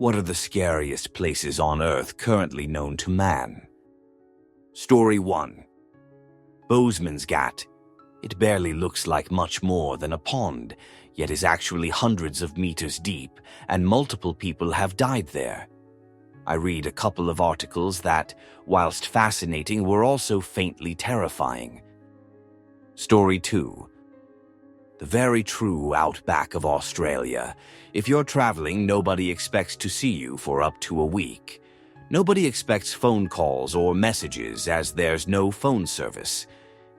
What are the scariest places on Earth currently known to man? Story 1. Bozeman's Gat. It barely looks like much more than a pond, yet is actually hundreds of meters deep, and multiple people have died there. I read a couple of articles that, whilst fascinating, were also faintly terrifying. Story 2. The very true outback of Australia. If you're traveling, nobody expects to see you for up to a week. Nobody expects phone calls or messages as there's no phone service.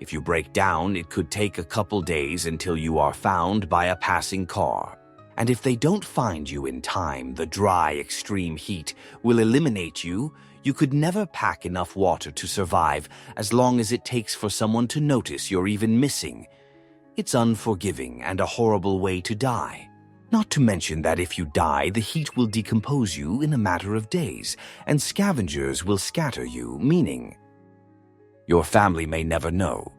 If you break down, it could take a couple days until you are found by a passing car. And if they don't find you in time, the dry, extreme heat will eliminate you. You could never pack enough water to survive as long as it takes for someone to notice you're even missing. It's unforgiving and a horrible way to die. Not to mention that if you die, the heat will decompose you in a matter of days, and scavengers will scatter you, meaning your family may never know.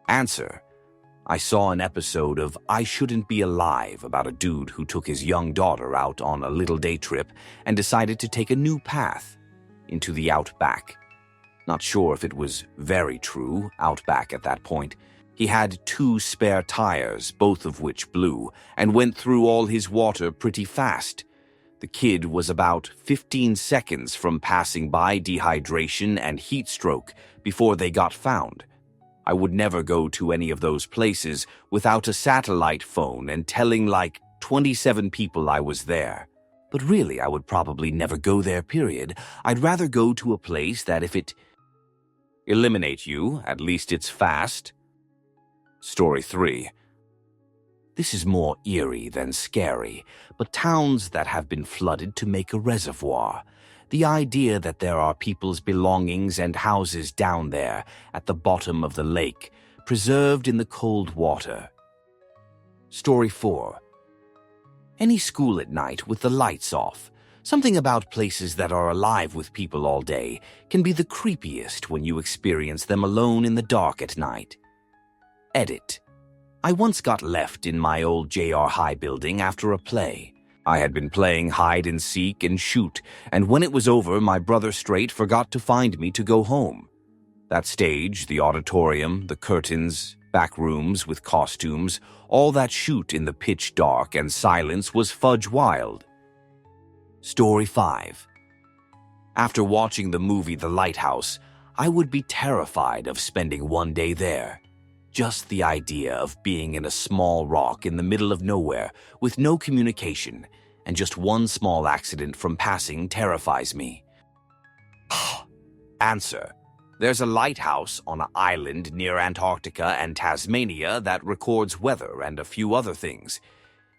Answer. I saw an episode of I Shouldn't Be Alive about a dude who took his young daughter out on a little day trip and decided to take a new path into the outback. Not sure if it was very true outback at that point. He had 2 spare tires, both of which blew, and went through all his water pretty fast. The kid was about 15 seconds from passing by dehydration and heat stroke before they got found. I would never go to any of those places without a satellite phone and telling like 27 people I was there. But really, I would probably never go there, period. I'd rather go to a place that if it eliminate you, at least it's fast. Story 3. This is more eerie than scary, but towns that have been flooded to make a reservoir. The idea that there are people's belongings and houses down there at the bottom of the lake, preserved in the cold water. Story 4. Any school at night with the lights off. Something about places that are alive with people all day can be the creepiest when you experience them alone in the dark at night. Edit. I once got left in my old JR High building after a play. I had been playing hide and seek and shoot, and when it was over, my brother straight forgot to find me to go home. That stage, the auditorium, the curtains, back rooms with costumes, all that shoot in the pitch dark and silence was fudge wild. Story 5. After watching the movie The Lighthouse, I would be terrified of spending one day there. Just the idea of being in a small rock in the middle of nowhere with no communication and just one small accident from passing terrifies me. Answer. There's a lighthouse on an island near Antarctica and Tasmania that records weather and a few other things.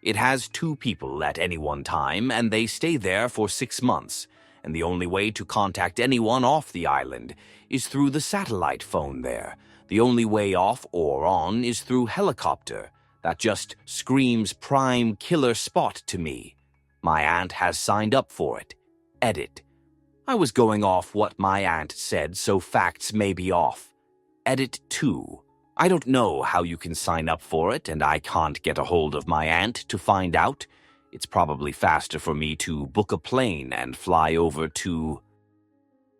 It has 2 people at any one time, and they stay there for 6 months, and the only way to contact anyone off the island is through the satellite phone there. The only way off or on is through helicopter. That just screams prime killer spot to me. My aunt has signed up for it. Edit. I was going off what my aunt said, so facts may be off. Edit 2. I don't know how you can sign up for it, and I can't get a hold of my aunt to find out. It's probably faster for me to book a plane and fly over to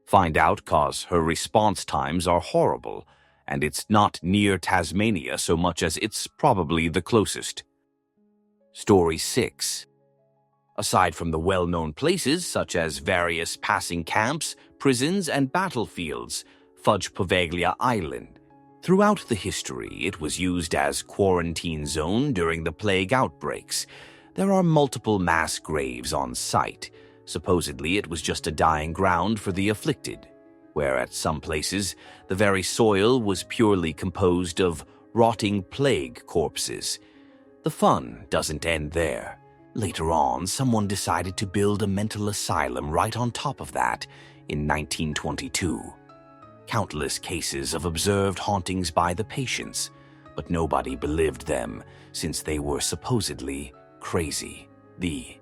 find out, cause her response times are horrible. And it's not near Tasmania so much as it's probably the closest. Story 6. Aside from the well-known places such as various passing camps, prisons, and battlefields, Fudge Poveglia Island. Throughout the history, it was used as quarantine zone during the plague outbreaks. There are multiple mass graves on site. Supposedly, it was just a dying ground for the afflicted, where at some places, the very soil was purely composed of rotting plague corpses. The fun doesn't end there. Later on, someone decided to build a mental asylum right on top of that in 1922. Countless cases of observed hauntings by the patients, but nobody believed them since they were supposedly crazy. The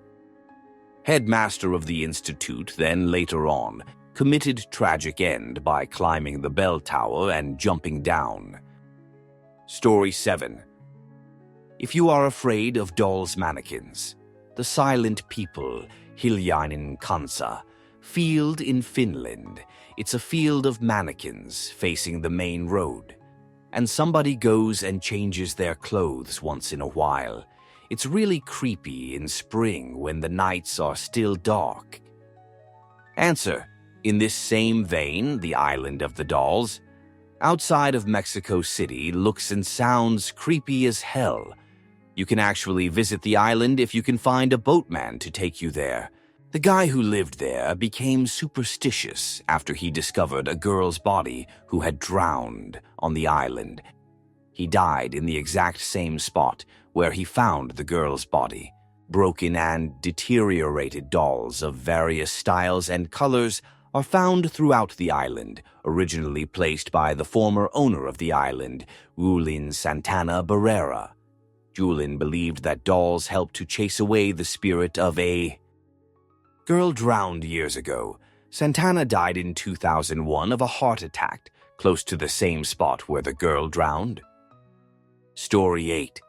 headmaster of the institute then later on committed tragic end by climbing the bell tower and jumping down. Story 7. If you are afraid of dolls' mannequins, the silent people, Hiljainen Kansa, field in Finland. It's a field of mannequins facing the main road. And somebody goes and changes their clothes once in a while. It's really creepy in spring when the nights are still dark. Answer: in this same vein, the island of the dolls, outside of Mexico City, looks and sounds creepy as hell. You can actually visit the island if you can find a boatman to take you there. The guy who lived there became superstitious after he discovered a girl's body who had drowned on the island. He died in the exact same spot where he found the girl's body. Broken and deteriorated dolls of various styles and colors are found throughout the island, originally placed by the former owner of the island, Julin Santana Barrera. Julin believed that dolls helped to chase away the spirit of a girl drowned years ago. Santana died in 2001 of a heart attack, close to the same spot where the girl drowned. Story 8.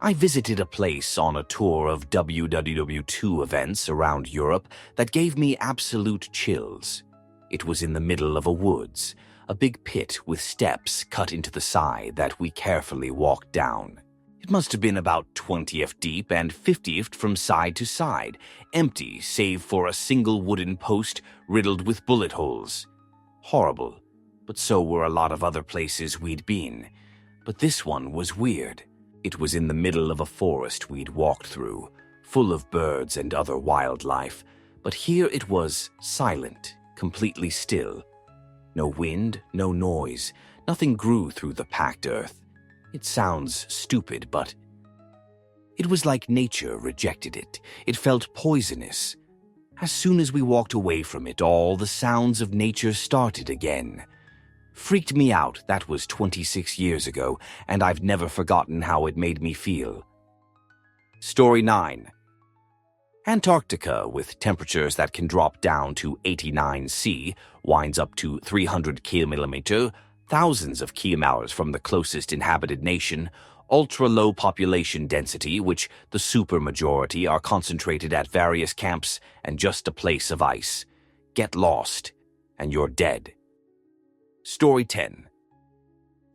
I visited a place on a tour of WWW2 events around Europe that gave me absolute chills. It was in the middle of a woods, a big pit with steps cut into the side that we carefully walked down. It must have been about 20th deep and 50th from side to side, empty save for a single wooden post riddled with bullet holes. Horrible, but so were a lot of other places we'd been. But this one was weird. It was in the middle of a forest we'd walked through, full of birds and other wildlife, but here it was silent, completely still. No wind, no noise, nothing grew through the packed earth. It sounds stupid, but it was like nature rejected it. It felt poisonous. As soon as we walked away from it, all the sounds of nature started again. Freaked me out. That was 26 years ago, and I've never forgotten how it made me feel. Story 9. Antarctica, with temperatures that can drop down to 89 C, winds up to 300 km, thousands of kilometers from the closest inhabited nation, ultra-low population density, which the supermajority are concentrated at various camps, and just a place of ice. Get lost, and you're dead. Story 10.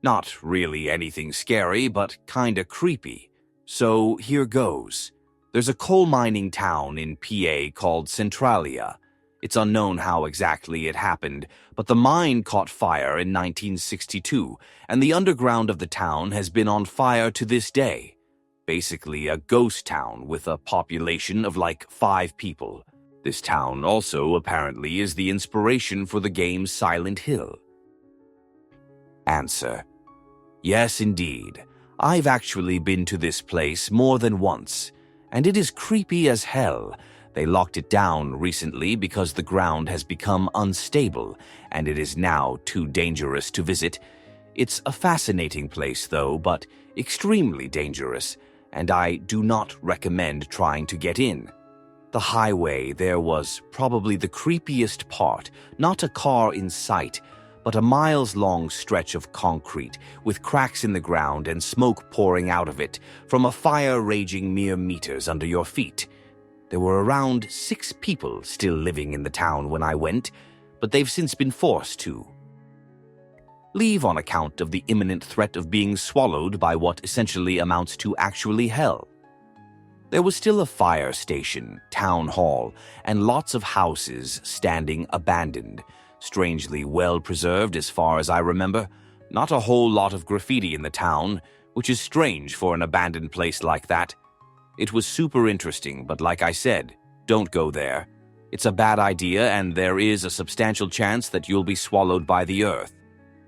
Not really anything scary, but kinda creepy. So here goes. There's a coal mining town in PA called Centralia. It's unknown how exactly it happened, but the mine caught fire in 1962, and the underground of the town has been on fire to this day. Basically a ghost town with a population of like 5 people. This town also apparently is the inspiration for the game Silent Hill. Answer: yes, indeed. I've actually been to this place more than once, and it is creepy as hell. They locked it down recently because the ground has become unstable, and it is now too dangerous to visit. It's a fascinating place, though, but extremely dangerous, and I do not recommend trying to get in. The highway there was probably the creepiest part, not a car in sight, but a miles-long stretch of concrete with cracks in the ground and smoke pouring out of it from a fire raging mere meters under your feet. There were around 6 people still living in the town when I went, but they've since been forced to leave on account of the imminent threat of being swallowed by what essentially amounts to actually hell. There was still a fire station, town hall, and lots of houses standing abandoned, strangely well preserved as far as I remember. Not a whole lot of graffiti in the town, which is strange for an abandoned place like that. It was super interesting, but like I said, don't go there. It's a bad idea, and there is a substantial chance that you'll be swallowed by the earth,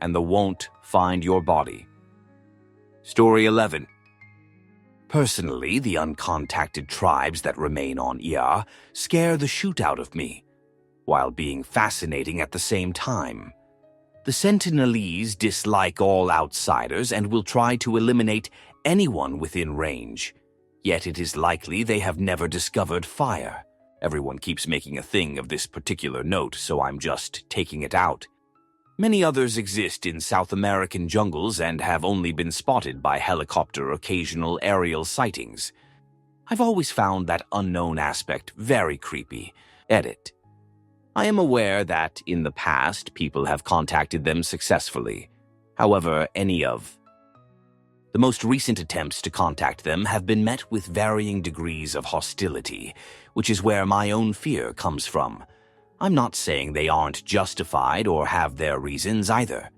and the won't find your body. Story 11. Personally, the uncontacted tribes that remain on Ia scare the shoot out of me, while being fascinating at the same time. The Sentinelese dislike all outsiders and will try to eliminate anyone within range. Yet it is likely they have never discovered fire. Everyone keeps making a thing of this particular note, so I'm just taking it out. Many others exist in South American jungles and have only been spotted by helicopter occasional aerial sightings. I've always found that unknown aspect very creepy. Edit. I am aware that, in the past, people have contacted them successfully. However, any of the most recent attempts to contact them have been met with varying degrees of hostility, which is where my own fear comes from. I'm not saying they aren't justified or have their reasons either.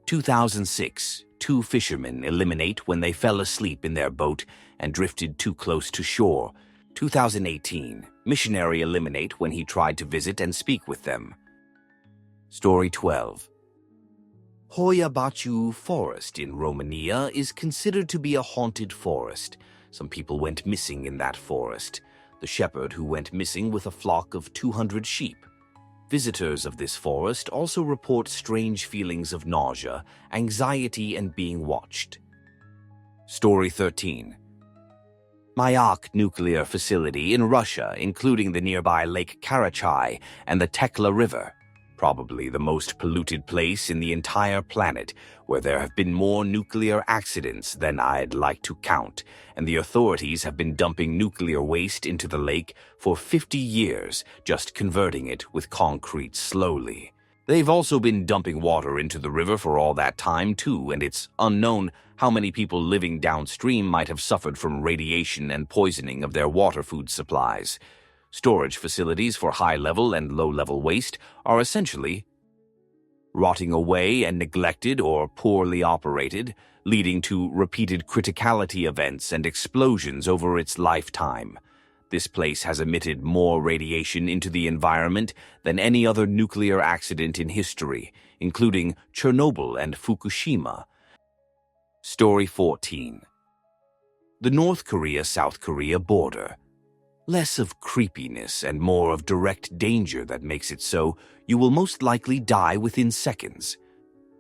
2006, 2 fishermen eliminate when they fell asleep in their boat and drifted too close to shore. 2018, missionary eliminate when he tried to visit and speak with them. Story 12. Hoia Baciu Forest in Romania is considered to be a haunted forest. Some people went missing in that forest. The shepherd who went missing with a flock of 200 sheep. Visitors of this forest also report strange feelings of nausea, anxiety, and being watched. Story 13. Mayak nuclear facility in Russia, including the nearby Lake Karachay and the Tekla River. Probably the most polluted place in the entire planet, where there have been more nuclear accidents than I'd like to count, and the authorities have been dumping nuclear waste into the lake for 50 years, just converting it with concrete slowly. They've also been dumping water into the river for all that time, too, and it's unknown how many people living downstream might have suffered from radiation and poisoning of their water food supplies. Storage facilities for high-level and low-level waste are essentially rotting away and neglected or poorly operated, leading to repeated criticality events and explosions over its lifetime. This place has emitted more radiation into the environment than any other nuclear accident in history, including Chernobyl and Fukushima. Story 14. The North Korea-South Korea border. Less of creepiness and more of direct danger that makes it so you will most likely die within seconds.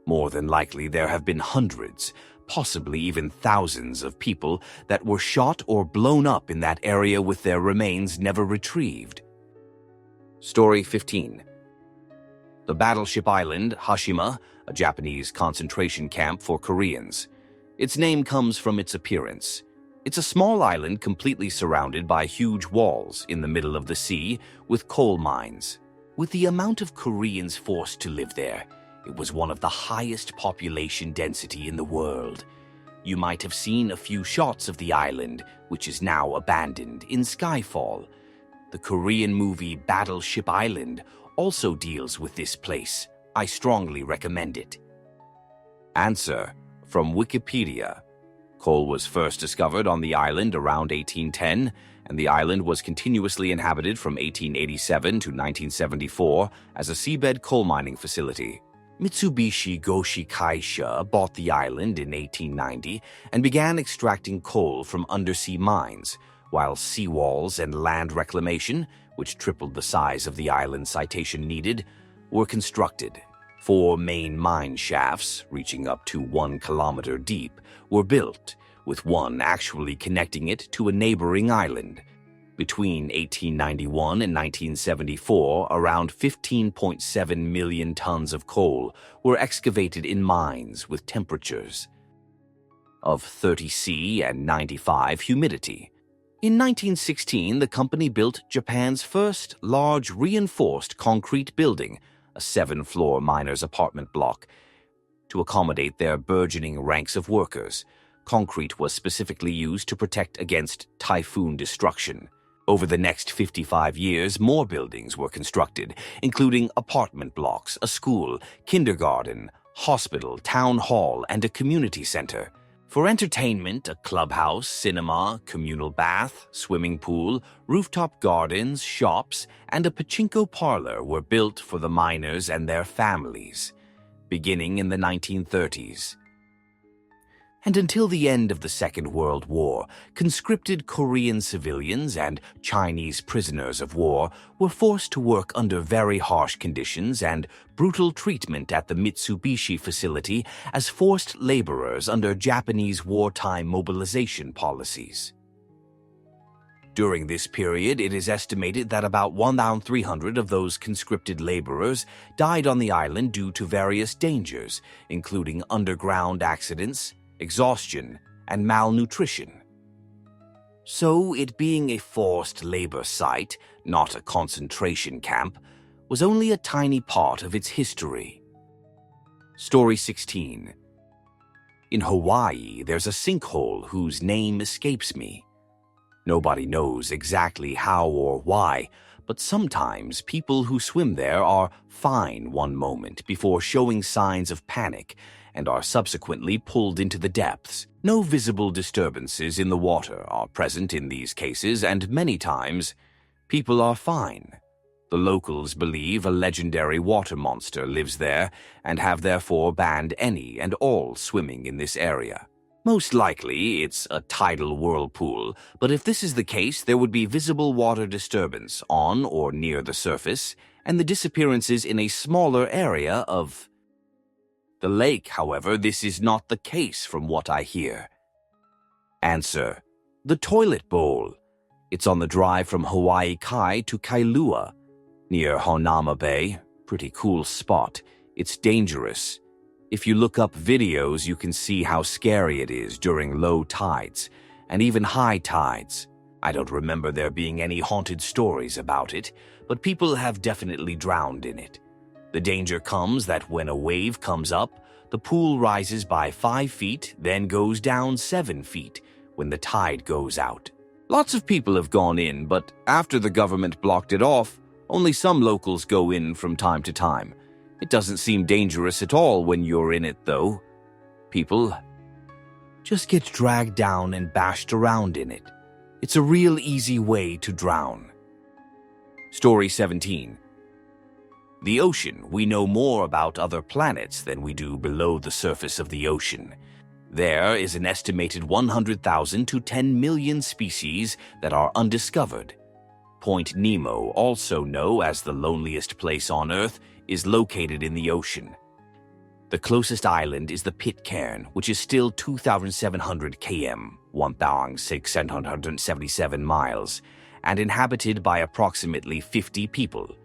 More than likely, there have been hundreds, possibly even thousands of people that were shot or blown up in that area with their remains never retrieved. Story 15. The battleship island, Hashima, a Japanese concentration camp for Koreans. Its name comes from its appearance. It's a small island completely surrounded by huge walls in the middle of the sea with coal mines. With the amount of Koreans forced to live there, it was one of the highest population density in the world. You might have seen a few shots of the island, which is now abandoned, in Skyfall. The Korean movie Battleship Island also deals with this place. I strongly recommend it. Answer from Wikipedia. Coal was first discovered on the island around 1810, and the island was continuously inhabited from 1887 to 1974 as a seabed coal mining facility. Mitsubishi Goshi Kaisha bought the island in 1890 and began extracting coal from undersea mines, while seawalls and land reclamation, which tripled the size of the island citation needed, were constructed. 4 main mine shafts, reaching up to 1 kilometer deep, were built, with one actually connecting it to a neighboring island. Between 1891 and 1974, around 15.7 million tons of coal were excavated in mines with temperatures of 30 C and 95 humidity. In 1916, the company built Japan's first large reinforced concrete building, a 7-floor miners' apartment block. To accommodate their burgeoning ranks of workers, concrete was specifically used to protect against typhoon destruction. Over the next 55 years, more buildings were constructed, including apartment blocks, a school, kindergarten, hospital, town hall, and a community center. For entertainment, a clubhouse, cinema, communal bath, swimming pool, rooftop gardens, shops, and a pachinko parlor were built for the miners and their families, beginning in the 1930s. And until the end of the Second World War, conscripted Korean civilians and Chinese prisoners of war were forced to work under very harsh conditions and brutal treatment at the Mitsubishi facility as forced laborers under Japanese wartime mobilization policies. During this period, it is estimated that about 1,300 of those conscripted laborers died on the island due to various dangers, including underground accidents, exhaustion, and malnutrition. So, it being a forced labor site, not a concentration camp, was only a tiny part of its history. Story 16. In Hawaii, there's a sinkhole whose name escapes me. Nobody knows exactly how or why, but sometimes people who swim there are fine one moment before showing signs of panic and are subsequently pulled into the depths. No visible disturbances in the water are present in these cases, and many times, people are fine. The locals believe a legendary water monster lives there and have therefore banned any and all swimming in this area. Most likely, it's a tidal whirlpool, but if this is the case, there would be visible water disturbance on or near the surface, and the disappearances in a smaller area of the lake. However, this is not the case from what I hear. Answer: the toilet bowl. It's on the drive from Hawaii Kai to Kailua, near Honama Bay. Pretty cool spot. It's dangerous. If you look up videos, you can see how scary it is during low tides and even high tides. I don't remember there being any haunted stories about it, but people have definitely drowned in it. The danger comes that when a wave comes up, the pool rises by 5 feet, then goes down 7 feet when the tide goes out. Lots of people have gone in, but after the government blocked it off, only some locals go in from time to time. It doesn't seem dangerous at all when you're in it, though. People just get dragged down and bashed around in it. It's a real easy way to drown. Story 17. The ocean. We know more about other planets than we do below the surface of the ocean. There is an estimated 100,000 to 10 million species that are undiscovered. Point Nemo, also known as the loneliest place on Earth, is located in the ocean. The closest island is the Pitcairn, which is still 2,700 km, 1,677 miles, and inhabited by approximately 50 people.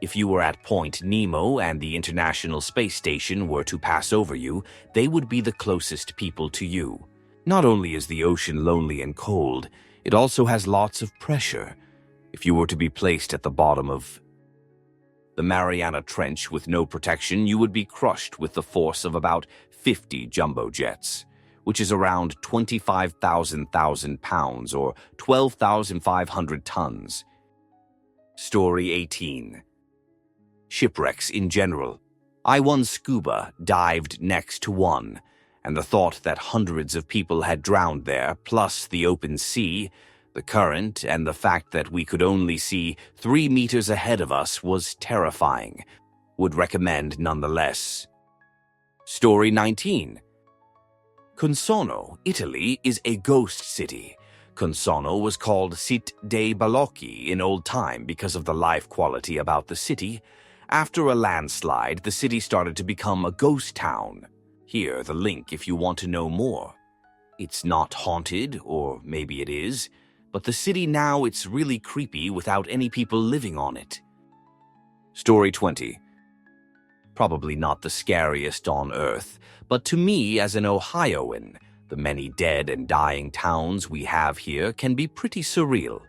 If you were at Point Nemo and the International Space Station were to pass over you, they would be the closest people to you. Not only is the ocean lonely and cold, it also has lots of pressure. If you were to be placed at the bottom of the Mariana Trench with no protection, you would be crushed with the force of about 50 jumbo jets, which is around 25,000 pounds or 12,500 tons. Story 18. Shipwrecks in general. I once scuba dived next to one, and the thought that hundreds of people had drowned there, plus the open sea, the current, and the fact that we could only see 3 meters ahead of us was terrifying. Would recommend nonetheless. Story 19. Consono, Italy, is a ghost city. Consono was called Città dei Balocchi in old time because of the life quality about the city. After a landslide, the city started to become a ghost town. Here, the link if you want to know more. It's not haunted, or maybe it is, but the city now, it's really creepy without any people living on it. Story 20. Probably not the scariest on Earth, but to me as an Ohioan, the many dead and dying towns we have here can be pretty surreal.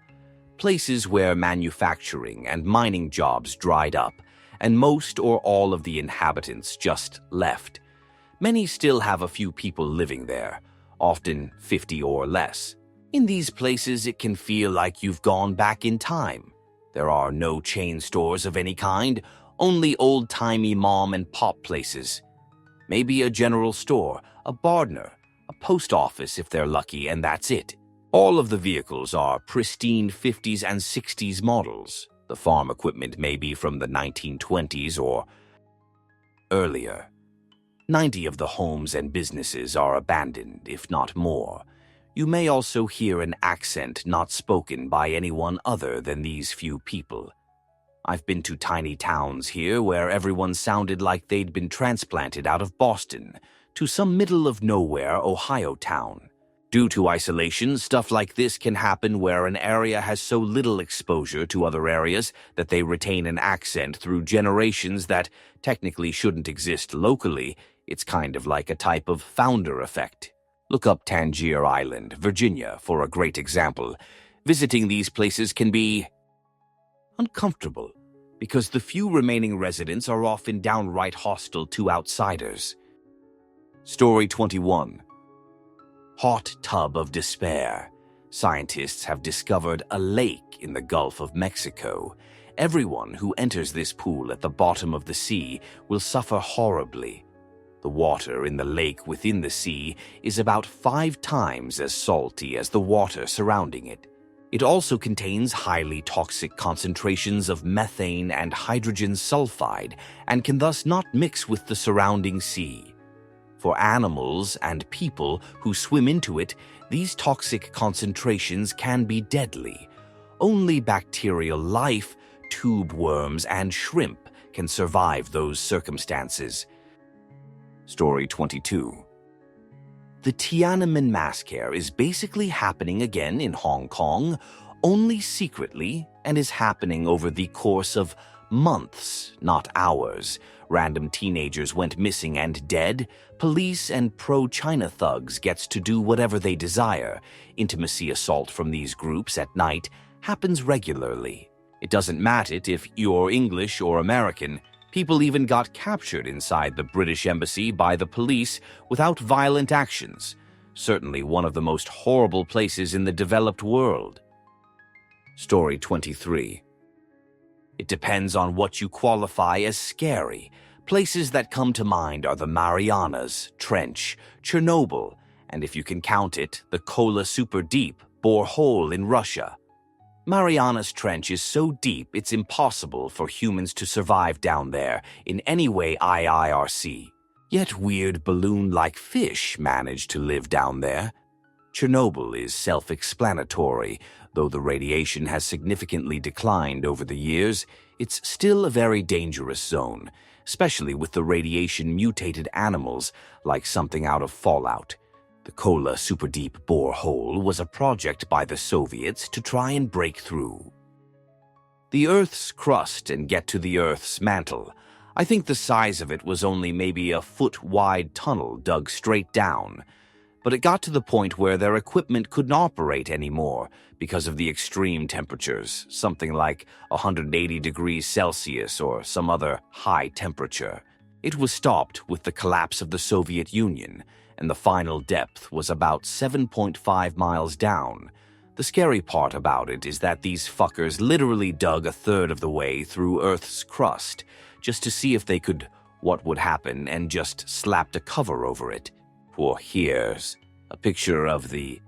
Places where manufacturing and mining jobs dried up, and most or all of the inhabitants just left. Many still have a few people living there, often 50 or less. In these places, it can feel like you've gone back in time. There are no chain stores of any kind, only old-timey mom and pop places. Maybe a general store, a Bardner, a post office if they're lucky, and that's it. All of the vehicles are pristine 50s and 60s models. The farm equipment may be from the 1920s or earlier. 90 of the homes and businesses are abandoned, if not more. You may also hear an accent not spoken by anyone other than these few people. I've been to tiny towns here where everyone sounded like they'd been transplanted out of Boston to some middle-of-nowhere Ohio town. Due to isolation, stuff like this can happen where an area has so little exposure to other areas that they retain an accent through generations that technically shouldn't exist locally. It's kind of like a type of founder effect. Look up Tangier Island, Virginia, for a great example. Visiting these places can be uncomfortable because the few remaining residents are often downright hostile to outsiders. Story 21. Hot Tub of Despair. Scientists have discovered a lake in the Gulf of Mexico. Everyone who enters this pool at the bottom of the sea will suffer horribly. The water in the lake within the sea is about 5 times as salty as the water surrounding it. It also contains highly toxic concentrations of methane and hydrogen sulfide and can thus not mix with the surrounding sea. For animals and people who swim into it, these toxic concentrations can be deadly. Only bacterial life, tube worms, and shrimp can survive those circumstances. Story 22. The Tiananmen Massacre is basically happening again in Hong Kong, only secretly, and is happening over the course of months, not hours. Random teenagers went missing and dead. Police and pro-China thugs gets to do whatever they desire. Intimacy assault from these groups at night happens regularly. It doesn't matter if you're English or American. People even got captured inside the British embassy by the police without violent actions. Certainly one of the most horrible places in the developed world. Story 23. It depends on what you qualify as scary. Places that come to mind are the Marianas Trench, Chernobyl, and if you can count it, the Kola Super Deep borehole in Russia. Marianas Trench is so deep it's impossible for humans to survive down there in any way IIRC. Yet weird balloon-like fish manage to live down there. Chernobyl is self-explanatory. Though the radiation has significantly declined over the years, it's still a very dangerous zone, especially with the radiation-mutated animals like something out of Fallout. The Kola Superdeep borehole was a project by the Soviets to try and break through the Earth's crust and get to the Earth's mantle. I think the size of it was only maybe a foot-wide tunnel dug straight down. But it got to the point where their equipment couldn't operate anymore because of the extreme temperatures, something like 180 degrees Celsius or some other high temperature. It was stopped with the collapse of the Soviet Union, and the final depth was about 7.5 miles down. The scary part about it is that these fuckers literally dug a third of the way through Earth's crust just to see if they could, what would happen, and just slapped a cover over it. Or here's a picture of the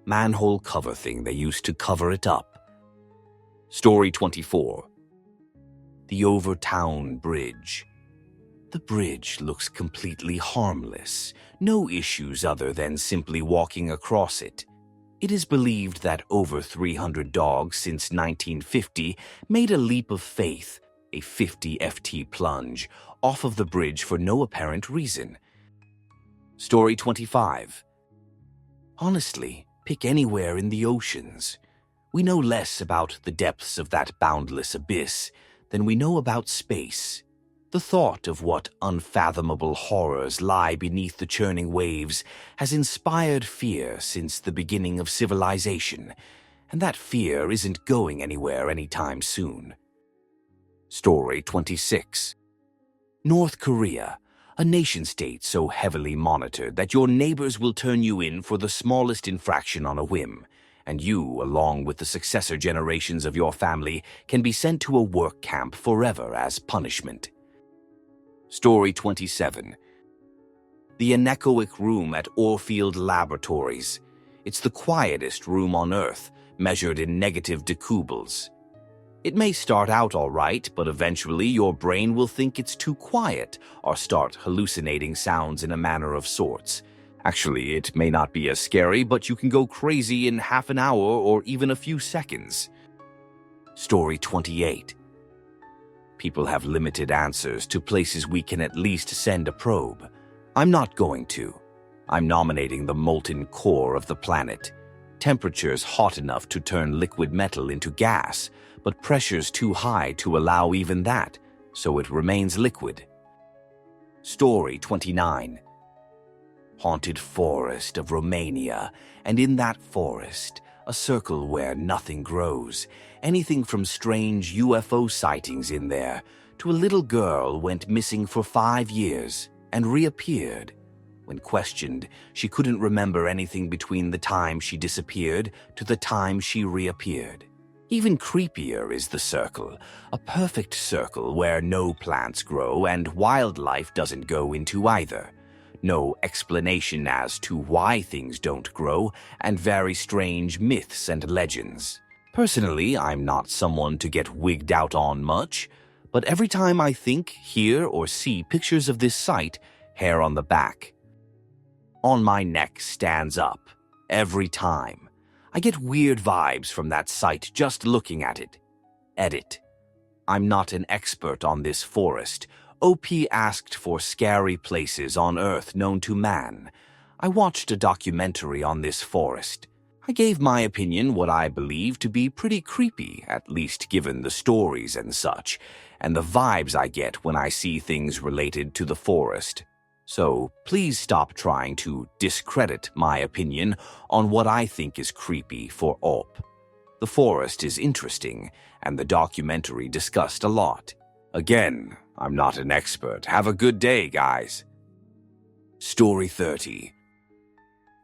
manhole cover thing they used to cover it up. Story 24. The Overtown Bridge. The bridge looks completely harmless, no issues other than simply walking across it. It is believed that over 300 dogs since 1950 made a leap of faith, a 50 FT plunge, off of the bridge for no apparent reason. Story 25. Honestly, pick anywhere in the oceans. We know less about the depths of that boundless abyss than we know about space. The thought of what unfathomable horrors lie beneath the churning waves has inspired fear since the beginning of civilization, and that fear isn't going anywhere anytime soon. Story 26. North Korea. A nation-state so heavily monitored that your neighbors will turn you in for the smallest infraction on a whim, and you, along with the successor generations of your family, can be sent to a work camp forever as punishment. Story 27. The anechoic room at Orfield Laboratories. It's the quietest room on Earth, measured in negative decubiles. It may start out all right, but eventually your brain will think it's too quiet or start hallucinating sounds in a manner of sorts. Actually, it may not be as scary, but you can go crazy in half an hour or even a few seconds. Story 28. People have limited answers to places we can at least send a probe. I'm not going to. I'm nominating the molten core of the planet. Temperatures hot enough to turn liquid metal into gas, but pressure's too high to allow even that, so it remains liquid. Story 29. haunted forest of Romania, and in that forest, a circle where nothing grows. Anything from strange UFO sightings in there to a little girl went missing for 5 years and reappeared. When questioned, she couldn't remember anything between the time she disappeared to the time she reappeared. Even creepier is the circle, a perfect circle where no plants grow and wildlife doesn't go into either. No explanation as to why things don't grow, and very strange myths and legends. Personally, I'm not someone to get wigged out on much, but every time I think, hear, or see pictures of this site, hair on the back on my neck stands up. Every time. I get weird vibes from that site just looking at it. Edit. I'm not an expert on this forest. OP asked for scary places on Earth known to man. I watched a documentary on this forest. I gave my opinion what I believe to be pretty creepy, at least given the stories and such, and the vibes I get when I see things related to the forest. So please stop trying to discredit my opinion on what I think is creepy for OP. The forest is interesting, and the documentary discussed a lot. Again, I'm not an expert. Have a good day, guys. Story 30.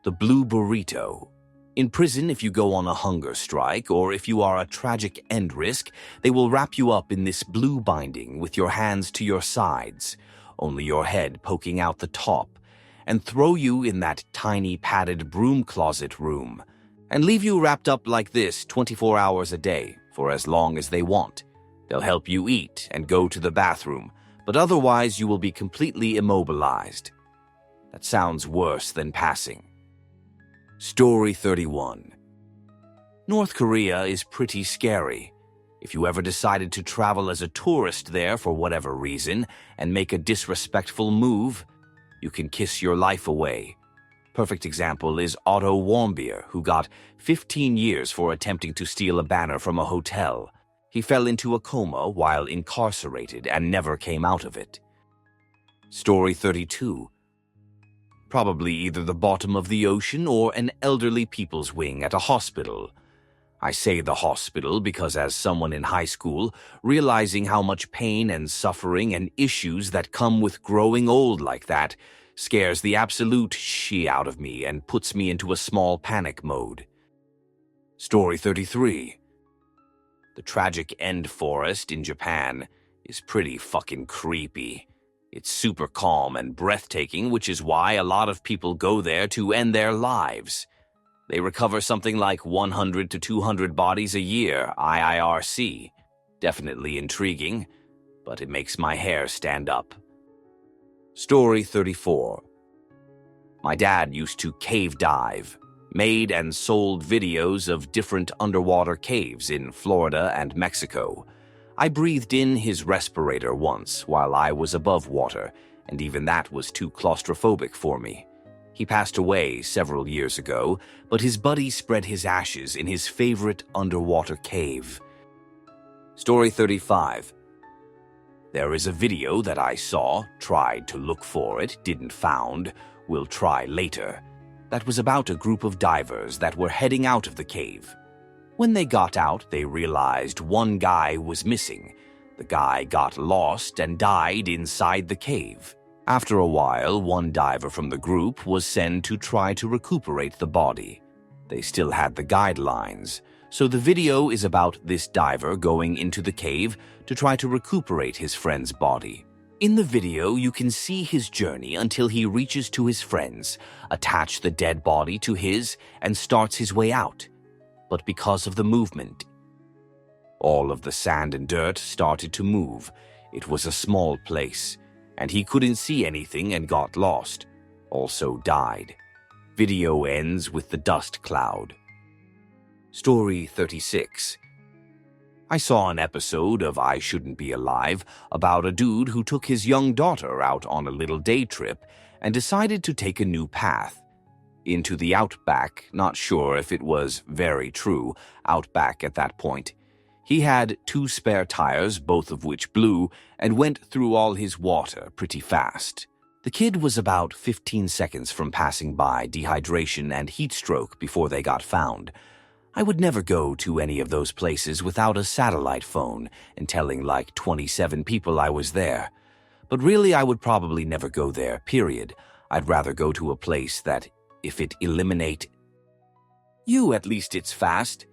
The Blue Burrito. In prison, if you go on a hunger strike, or if you are a tragic end risk, they will wrap you up in this blue binding with your hands to your sides, only your head poking out the top, and throw you in that tiny padded broom closet room, and leave you wrapped up like this 24 hours a day for as long as they want. They'll help you eat and go to the bathroom, but otherwise you will be completely immobilized. That sounds worse than passing. Story 31. North Korea is pretty scary. If you ever decided to travel as a tourist there for whatever reason and make a disrespectful move, you can kiss your life away. Perfect example is Otto Warmbier, who got 15 years for attempting to steal a banner from a hotel. He fell into a coma while incarcerated and never came out of it. Story 32. Probably either the bottom of the ocean or an elderly people's wing at a hospital. I say the hospital because as someone in high school, realizing how much pain and suffering and issues that come with growing old like that scares the absolute shit out of me and puts me into a small panic mode. Story 33. The tragic end forest in Japan is pretty fucking creepy. It's super calm and breathtaking, which is why a lot of people go there to end their lives. They recover something like 100 to 200 bodies a year, IIRC. Definitely intriguing, but it makes my hair stand up. Story 34. My dad used to cave dive, made and sold videos of different underwater caves in Florida and Mexico. I breathed in his respirator once while I was above water, and even that was too claustrophobic for me. He passed away several years ago, but his buddy spread his ashes in his favorite underwater cave. Story 35. There is a video that I saw, tried to look for it, didn't found, will try later. That was about a group of divers that were heading out of the cave. When they got out, they realized one guy was missing. The guy got lost and died inside the cave. After a while, one diver from the group was sent to try to recuperate the body. They still had the guidelines, so the video is about this diver going into the cave to try to recuperate his friend's body. In the video, you can see his journey until he reaches to his friends, attach the dead body to his, and starts his way out. But because of the movement, all of the sand and dirt started to move. It was a small place, and he couldn't see anything and got lost. Also died. Video ends with the dust cloud. Story 36. I saw an episode of I Shouldn't Be Alive about a dude who took his young daughter out on a little day trip and decided to take a new path. Into the outback, not sure if it was very true, outback at that point. He had 2 spare tires, both of which blew, and went through all his water pretty fast. The kid was about 15 seconds from passing by dehydration and heat stroke before they got found. I would never go to any of those places without a satellite phone and telling like 27 people I was there. But really, I would probably never go there, period. I'd rather go to a place that, if it eliminate you, at least it's fast.